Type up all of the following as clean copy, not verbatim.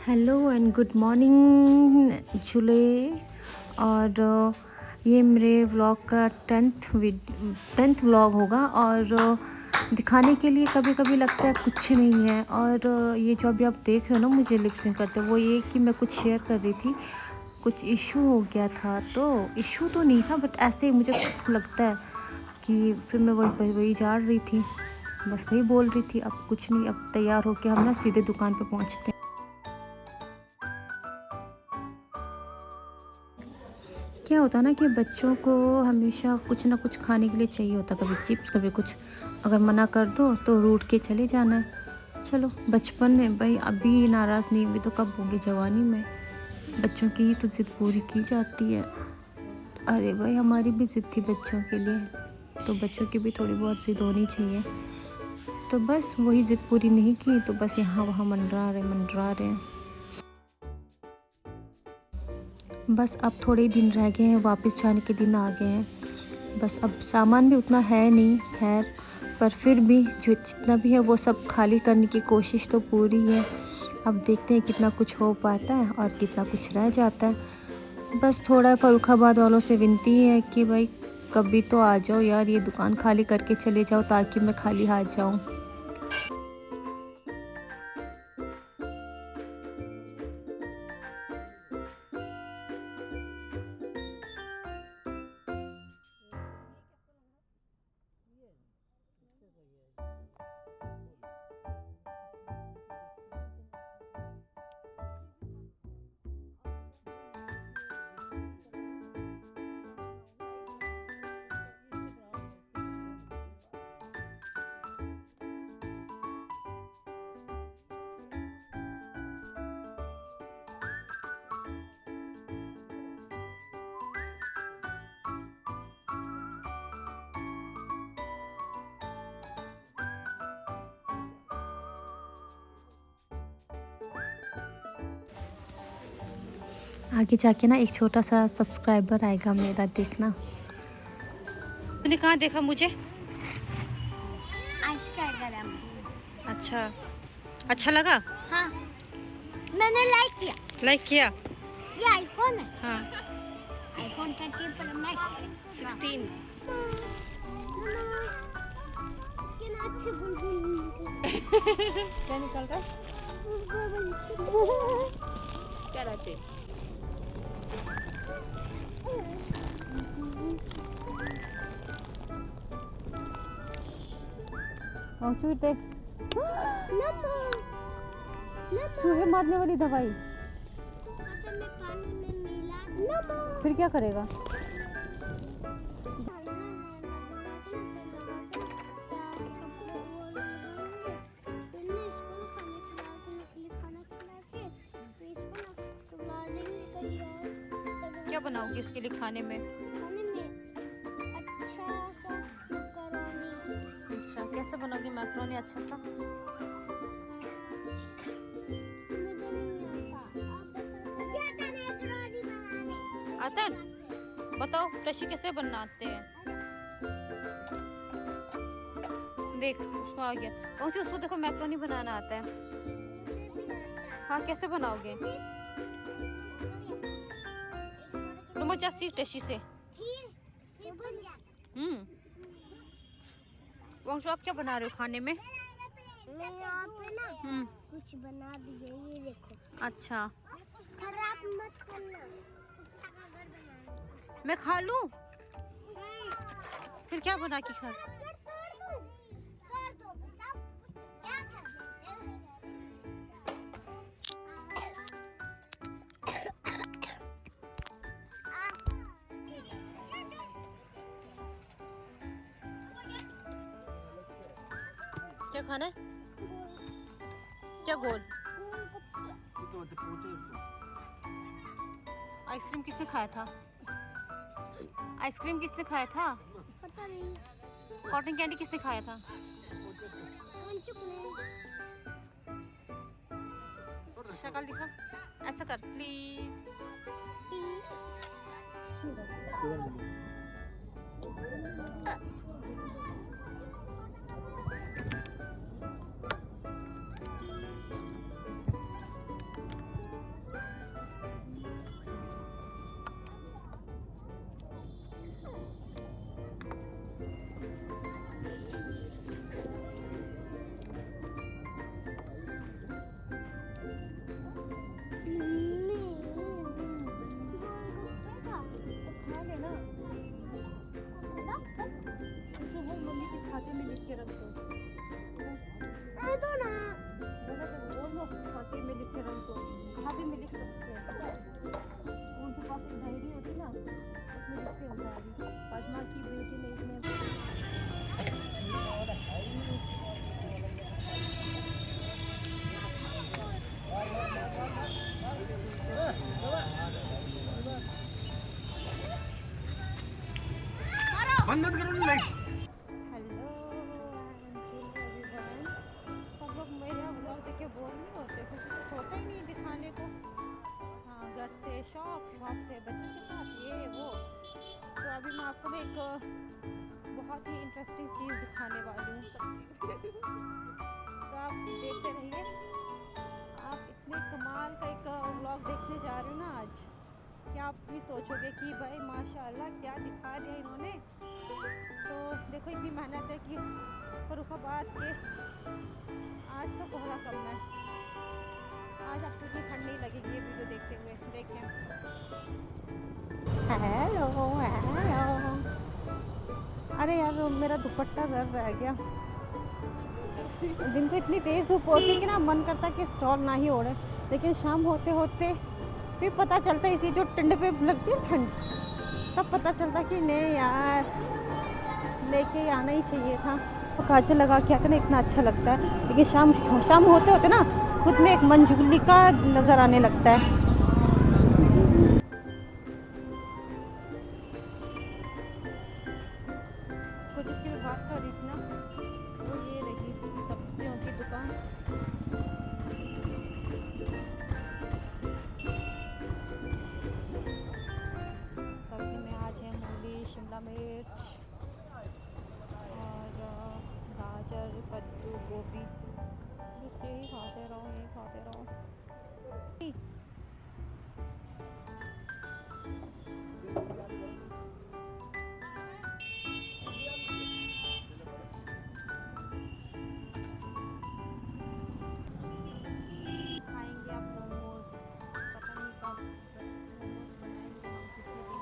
Hello and good morning जुले। और ये मेरे व्लॉग का टेंथ व्लॉग होगा। और दिखाने के लिए कभी कभी लगता है कुछ नहीं है। और ये जो अभी आप देख रहे हो ना मुझे लिप सिंक करते, वो ये कि मैं कुछ शेयर कर रही थी, कुछ इशू हो गया था। तो इशू तो नहीं था बट ऐसे ही मुझे लगता है कि फिर मैं वही झाड़ रही थी, बस वही बोल रही थी। अब कुछ नहीं, अब तैयार होके हम ना सीधे दुकान पे पहुंचते हैं। क्या होता है ना कि बच्चों को हमेशा कुछ ना कुछ खाने के लिए चाहिए होता, कभी चिप्स कभी कुछ। अगर मना कर दो तो रूठ के चले जाना है। चलो बचपन में भाई, अभी नाराज़ नहीं हुई तो कब होगी जवानी में। बच्चों की ही तो ज़िद पूरी की जाती है। अरे भाई हमारी भी ज़िद थी बच्चों के लिए, तो बच्चों की भी थोड़ी बहुत ज़िद होनी चाहिए। तो बस वही ज़िद पूरी नहीं की तो बस यहाँ वहाँ मंडरा रहे हैं। बस अब थोड़े ही दिन रह गए हैं, वापस जाने के दिन आ गए हैं। बस अब सामान भी उतना है नहीं, खैर, पर फिर भी जो जितना भी है वो सब खाली करने की कोशिश तो पूरी है। अब देखते हैं कितना कुछ हो पाता है और कितना कुछ रह जाता है। बस थोड़ा फर्रुखाबाद वालों से विनती है कि भाई कभी तो आ जाओ यार, ये दुकान खाली करके चले जाओ ताकि मैं खाली हाथ जाऊँ। आगे जाके ना एक छोटा सा सब्सक्राइबर आएगा मेरा, देखना। तूने कहाँ देखा मुझे? इंस्टाग्राम। अच्छा, अच्छा लगा? हाँ, मैंने लाइक किया। ये आईफोन है। हाँ, आईफोन 13 प्रो मैक्स 16। क्या निकल रहा है? क्या राचे? चूहे चूहे मारने वाली दवाई फिर क्या करेगा? क्या बनाओगे इसके लिए खाने में? अच्छा, कैसे बनाओगे मैक्रोनी अच्छा सा? आता है? बताओ टशी कैसे बनाते हैं? देख उसको आ गया। पहुंचो, उसको देखो मैक्रोनी बनाना आता है। हाँ, कैसे बनाओगे? तुम सीख टशी से। वंशु आप क्या बना रहे हो खाने में? मैं यहाँ पे ना कुछ बना दिए, ये देखो। अच्छा, खराब मत करना। मैं खा लूं? फिर क्या बना के खा? क्या खाना है? क्या गोल? आइसक्रीम किसने खाया था? आइसक्रीम किसने खाया था? पता नहीं। कॉटन कैंडी किसने खाया था? शक्ल दिखा, ऐसा कर प्लीज। भैया उसमें डिस्प्ले हो जाएगी। पद्मा की बेटी ने इसमें बंद मत करो ना लाइट। हेलो एवरीवन, सब लोग मेरा व्लॉग देख के बोर नहीं होते क्योंकि कुछ होता ही नहीं दिखाने को। हाँ, घर से शॉप, शॉप से बच्चों के साथ ये वो। तो अभी मैं आपको ना एक बहुत ही इंटरेस्टिंग चीज़ दिखाने वाली हूँ तो आप देखते रहिए। आप इतने कमाल का एक व्लॉग देखने जा रहे हो ना आज, क्या आप भी सोचोगे कि भाई माशाल्लाह क्या दिखा दिया इन्होंने। तो देखो इतनी मेहनत है कि फर्रुखाबाद के आज तो कोहरा कम है, आज आपको इतनी ठंड नहीं लगेगी ये वीडियो देखते हुए। देखें, हेलो हेलो। अरे यार मेरा दुपट्टा घर रह गया। दिन को इतनी तेज़ धूप होती है कि ना मन करता कि स्टॉल ना ही ओढ़े, लेकिन शाम होते होते फिर पता चलता इसी जो ठंड पे लगती है ठंड, तब पता चलता कि नहीं यार लेके आना ही चाहिए था। तो काजल लगा के आकर ना इतना अच्छा लगता है, लेकिन शाम शाम होते होते ना खुद में एक मंजूली का नज़र आने लगता है। तो जिसकी मैं बात कर रही थी ना वो ये रही सब्जियों की दुकान। सब्जी में आज है मूली, शिमला मिर्च और गाजर, कद्दू, गोभी। बस यही खाते रहो, यही खाते रहो। खाएंगे आप मोमोज, पता नहीं कब मोमोज बनाएंगे हम किसी दिन।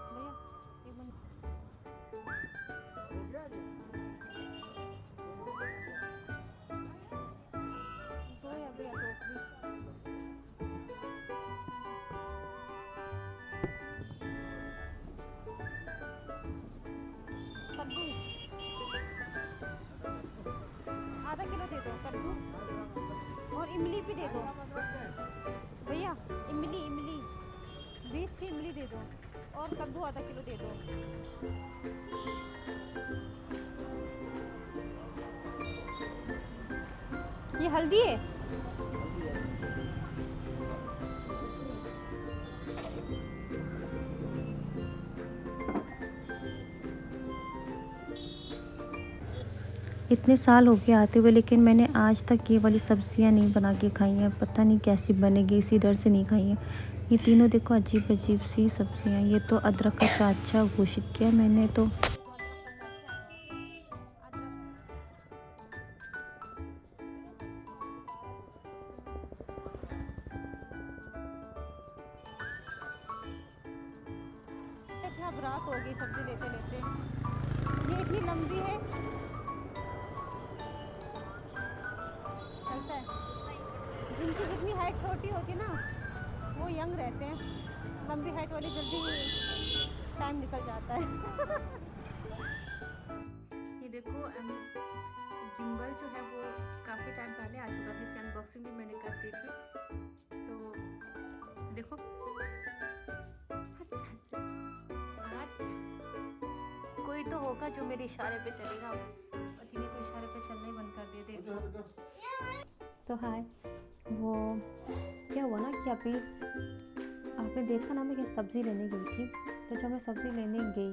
भैया एक मिनट, दो या भैया टोकरी। कद्दू आधा किलो दे दो कद्दू, और इमली भी दे दो भैया। इमली इमली 20 की इमली दे दो, और कद्दू आधा किलो दे दो। ये हल्दी है। इतने साल हो गए आते हुए, लेकिन मैंने आज तक ये वाली सब्जियां नहीं बना के खाई हैं। पता नहीं कैसी बनेगी, इसी डर से नहीं खाई हैं। ये तीनों देखो अजीब अजीब सी सब्जियां। ये तो अदरक का चाचा घोषित किया मैंने तो। अब रात हो गई सब्जी लेते लेते। ये इतनी लंबी है, चलता है। जिनकी जितनी हाइट छोटी होती है ना वो यंग रहते हैं, लंबी हाइट वाली जल्दी टाइम निकल जाता है। ये देखो गिम्बल जो है वो काफ़ी टाइम पहले आ चुका था, इसकी अनबॉक्सिंग भी मैंने कर दी थी। तो देखो कोई तो होगा जो मेरे इशारे पे चलेगा, और जिन्हें तो इशारे पे चलना ही बंद कर दिए थे। तो हाय, वो क्या हुआ ना कि अभी आपने देखा ना मैं क्या सब्ज़ी लेने गई थी। तो जब मैं सब्ज़ी लेने गई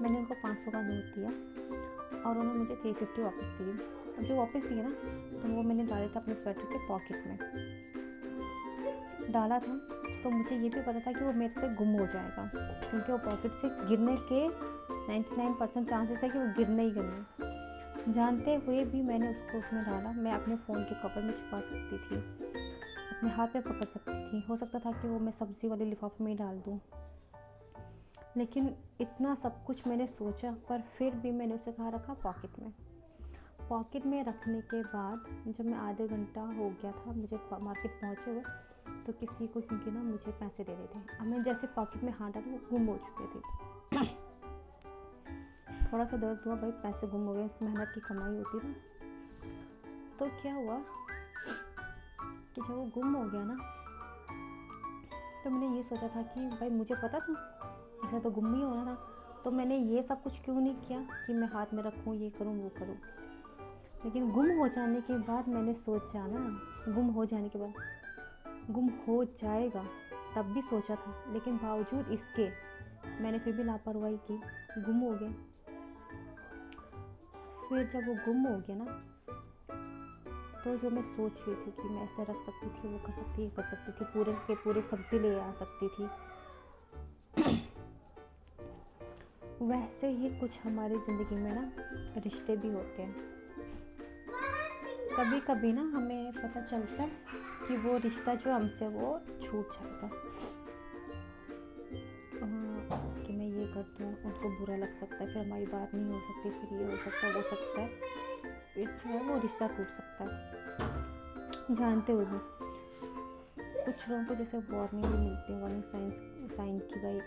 मैंने उनको 500 का नोट दिया और उन्होंने मुझे 350 वापस दिए। अब जो वापस दिए ना तो वो मैंने डाले थे अपने स्वेटर के पॉकेट में डाला था। तो मुझे ये भी पता था कि वो मेरे से गुम हो जाएगा, क्योंकि वो पॉकेट से गिरने के 99% चांसेस है कि वो गिरने ही गिरने। जानते हुए भी मैंने उसको उसमें डाला। मैं अपने फ़ोन के कवर में छुपा सकती थी, अपने हाथ में पकड़ सकती थी, हो सकता था कि वो मैं सब्ज़ी वाले लिफाफे में ही डाल दूँ। लेकिन इतना सब कुछ मैंने सोचा, पर फिर भी मैंने उसे कहाँ रखा, पॉकेट में। पॉकेट में रखने के बाद जब मैं आधे घंटा हो गया था मुझे मार्केट पहुँचे हुए, तो किसी को, क्योंकि ना मुझे पैसे दे रहे थे, अब मैं जैसे पॉकेट में हाथ डाला वो गुम हो चुके थे। थोड़ा सा दर्द हुआ भाई, पैसे गुम हो गए, मेहनत की कमाई होती ना। तो क्या हुआ कि जब वो गुम हो गया ना, तो मैंने ये सोचा था कि भाई मुझे पता था ऐसा तो गुम ही होना था, तो मैंने ये सब कुछ क्यों नहीं किया कि मैं हाथ में रखूँ, ये करूँ वो करूँ। लेकिन गुम हो जाने के बाद मैंने सोचा ना, गुम हो जाने के बाद गुम हो जाएगा तब भी सोचा था, लेकिन बावजूद इसके मैंने फिर भी लापरवाही की, गुम हो गया। फिर जब वो गुम हो गया ना, तो जो मैं सोच रही थी कि मैं ऐसे रख सकती थी, वो कर सकती, ये कर सकती थी, पूरे के पूरे सब्जी ले आ सकती थी, वैसे ही कुछ हमारी ज़िंदगी में ना रिश्ते भी होते हैं। कभी कभी ना हमें पता चलता है कि वो रिश्ता जो हमसे वो छूट जाएगा, कि मैं ये कर दूँ, उनको बुरा लग सकता है, फिर हमारी बात नहीं हो सकती, फिर ये हो सकता है, वो सकता है, फिर जो है वो रिश्ता टूट सकता है जानते हुए भी। कुछ लोगों को जैसे वार्निंग भी मिलती है, वार्निंग साइन की भाई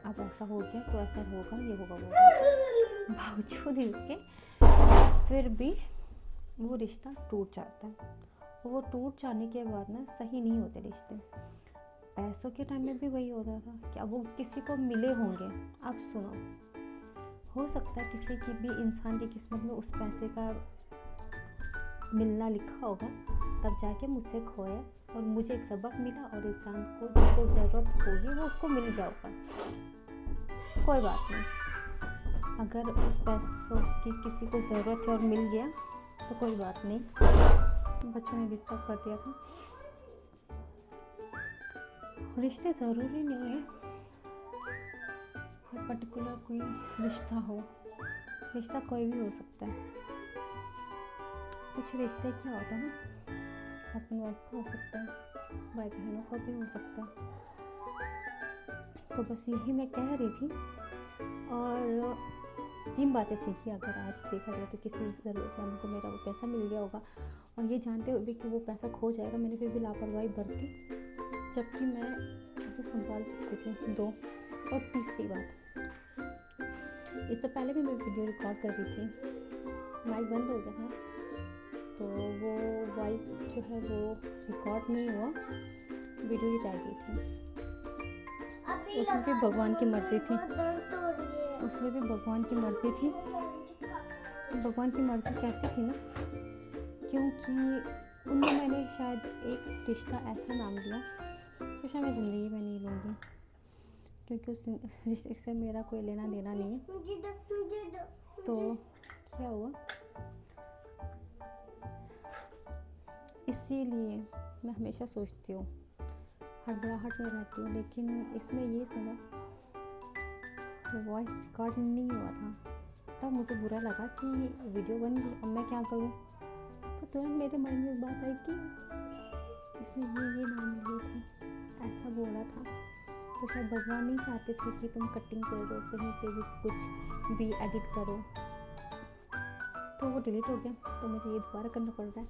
अब ऐसा हो गया तो ऐसा होगा, ये होगा वो होगा। बावजूद इसके फिर भी वो रिश्ता टूट जाता है। वो टूट जाने के बाद ना सही नहीं होते रिश्ते। पैसों के टाइम में भी वही होता था कि अब वो किसी को मिले होंगे। अब सुनो, हो सकता है किसी की भी इंसान की किस्मत में उस पैसे का मिलना लिखा होगा, तब जाके मुझसे खोया और मुझे एक सबक मिला, और इंसान को जिसको ज़रूरत होगी वो उसको मिल गया होगा। कोई बात नहीं, अगर उस पैसों की किसी को ज़रूरत है और मिल गया तो कोई बात नहीं। बच्चों ने डिस्टर्ब कर दिया था। रिश्ते ज़रूरी नहीं है कोई पर्टिकुलर कोई रिश्ता हो, रिश्ता कोई भी हो सकता है। कुछ रिश्ते क्या होता है ना, हस्बैंड वाइफ का हो सकता है, भाई बहनों का भी हो सकता है। तो बस यही मैं कह रही थी, और 3 बातें सीखी अगर आज देखा जाए तो। किसी ज़रूरतमंद को मेरा वो पैसा मिल गया होगा, और ये जानते हुए भी कि वो पैसा खो जाएगा, मैंने फिर भी लापरवाही बरती, जबकि मैं उसे संभाल सकती थी। 2, और तीसरी बात, इससे पहले भी मैं वीडियो रिकॉर्ड कर रही थी, माइक बंद हो गया था, तो वो वॉइस जो है वो रिकॉर्ड नहीं हुआ, वीडियो ही रह गई थी। उसमें भी भगवान की मर्ज़ी थी, उसमें भी भगवान की मर्ज़ी थी। भगवान की मर्ज़ी कैसी थी ना, क्योंकि उनमें मैंने शायद एक रिश्ता ऐसा नाम लिया जो शायद मैं ज़िंदगी में नहीं लूँगी, क्योंकि उस रिश्ते से मेरा कोई लेना देना नहीं है। तो क्या हुआ, इसीलिए मैं हमेशा सोचती हूँ, हड़बड़ाहट में रहती हूँ। लेकिन इसमें ये सुना, वॉइस रिकॉर्ड नहीं हुआ था, तब मुझे बुरा लगा कि वीडियो बन गई, अब मैं क्या करूँ। तो तुरंत मेरे मन में एक बात आई कि इसमें ये नाम लिए थे, ऐसा बोला था, तो शायद भगवान नहीं चाहते थे कि तुम कटिंग करो, कहीं पे भी कुछ भी एडिट करो, तो वो डिलीट हो गया। तो मुझे ये दोबारा करना पड़ रहा है।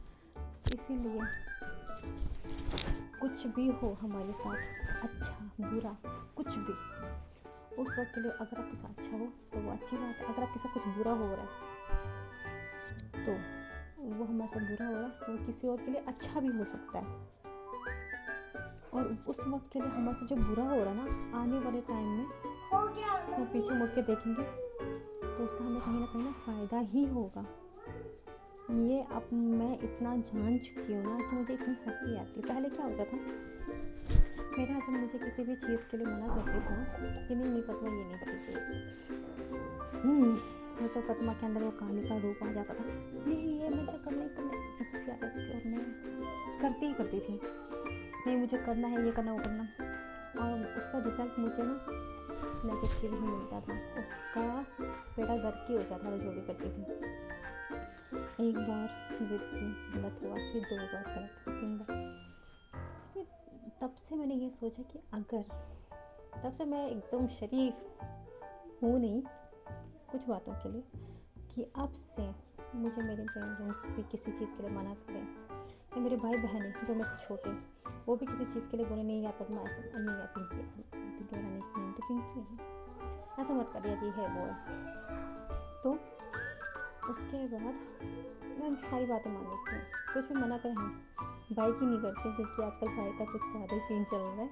इसीलिए कुछ भी हो हमारे साथ, अच्छा बुरा कुछ भी, उस वक्त के लिए अगर आपके साथ अच्छा हो तो वो अच्छी बात है। अगर आपके साथ कुछ बुरा हो रहा है तो वो हमारे साथ बुरा हो रहा है, वो किसी और के लिए अच्छा भी हो सकता है। और उस वक्त के लिए हमारे साथ जो बुरा हो रहा है ना, आने वाले टाइम में वो पीछे मुड़ के देखेंगे तो उसका हमें कहीं ना फ़ायदा ही होगा। ये अब मैं इतना जान चुकी हूँ ना कि मुझे इतनी हंसी आती है। पहले क्या होता था, मेरे हस्बैंड मुझे किसी भी चीज़ के लिए मना करते थे ना कि नहीं पद्मा ये नहीं करती, वो तो पद्मा के अंदर वो कहानी का रूप आ जाता था, नहीं ये मुझे करना जिद सी आ जाती थी, और मैं करती थी, नहीं मुझे करना है, ये करना वो करना, और उसका रिजल्ट मुझे ना नेगेटिव ही मिलता था। उसका बेड़ा गर्क ही हो जाता था जो भी करती थी। एक बार जिद की, गलत हुआ, फिर 2 बार गलत हुआ, 3 बार। फिर तब से मैंने ये सोचा कि अगर, तब से मैं एकदम शरीफ हूँ नहीं कुछ बातों के लिए, कि अब से मुझे मेरे पेरेंट्स भी किसी चीज़ के लिए मना करें, या मेरे भाई बहन हैं जो मेरे से छोटे, वो भी किसी चीज़ के लिए बोले नहीं यार पद्मा ऐसा नहीं, या पिंकी ऐसा, क्योंकि मेरा नेम तो पिंकी है, ऐसा मत कर यार, ये है वो है। तो उसके बाद मैं उनकी सारी बातें मान लेती हूँ, कुछ भी मना करें हम भाई की नहीं करती हूँ, क्योंकि आजकल भाई का कुछ ज़्यादा ही सीन चल रहा है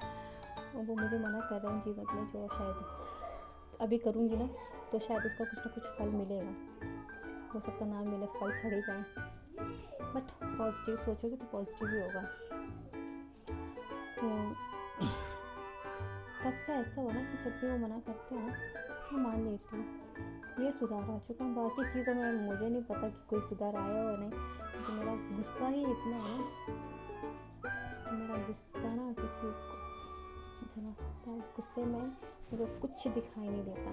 और वो मुझे मना कर रहे हैं उन चीज़ों के लिए जो शायद अभी करूँगी ना तो शायद उसका कुछ ना कुछ फल मिलेगा, हो सकता ना मिले, फल सड़े जाए, बट पॉजिटिव सोचोगे तो पॉजिटिव ही होगा। तो तब से ऐसा हुआ ना कि जब भी वो मना करते हैं मैं मान लेती हूँ, ये सुधार आ चुका है। बाकी चीज़ों में मुझे नहीं पता कि कोई सुधार आया और नहीं, क्योंकि मेरा गुस्सा ही इतना है ना, मेरा गुस्सा ना किसी को जला सकता है, उस गुस्से में मुझे कुछ दिखाई नहीं देता।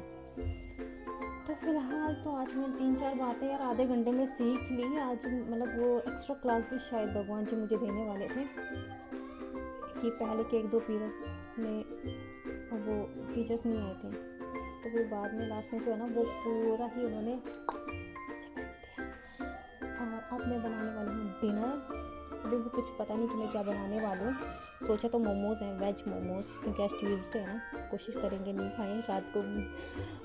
तो फिलहाल तो आज मैं 3-4 बातें यार आधे घंटे में सीख ली। आज मतलब वो एक्स्ट्रा क्लासेस शायद भगवान जी मुझे देने वाले थे कि पहले के 1-2 पीरियड्स में वो टीचर्स नहीं आए थे, तो फिर बाद में लास्ट में जो है ना वो पूरा ही उन्होंने दिया। और अब मैं बनाने वाली हूँ डिनर। अभी भी कुछ पता नहीं कि मैं क्या बनाने वाली हूँ, सोचा तो मोमोज़ हैं, वेज मोमोज़, क्योंकि आज ट्यूसडे है ना, कोशिश करेंगे नहीं खाएं। रात को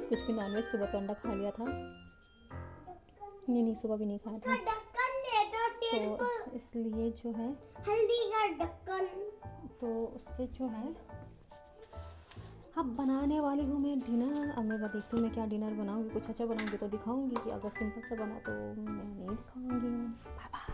कुछ भी नॉनवेज, सुबह तो अंडा खा लिया था, नहीं सुबह भी नहीं खाया था, तो इसलिए जो है हल्दी का ढक्कन, तो उससे जो है अब बनाने वाली हूँ मैं डिनर। अब मैं देखती हूँ मैं क्या डिनर बनाऊँगी, कुछ अच्छा बनाऊँगी तो दिखाऊँगी, कि अगर सिंपल सा बना तो मैं नहीं दिखाऊँगी। Bye bye.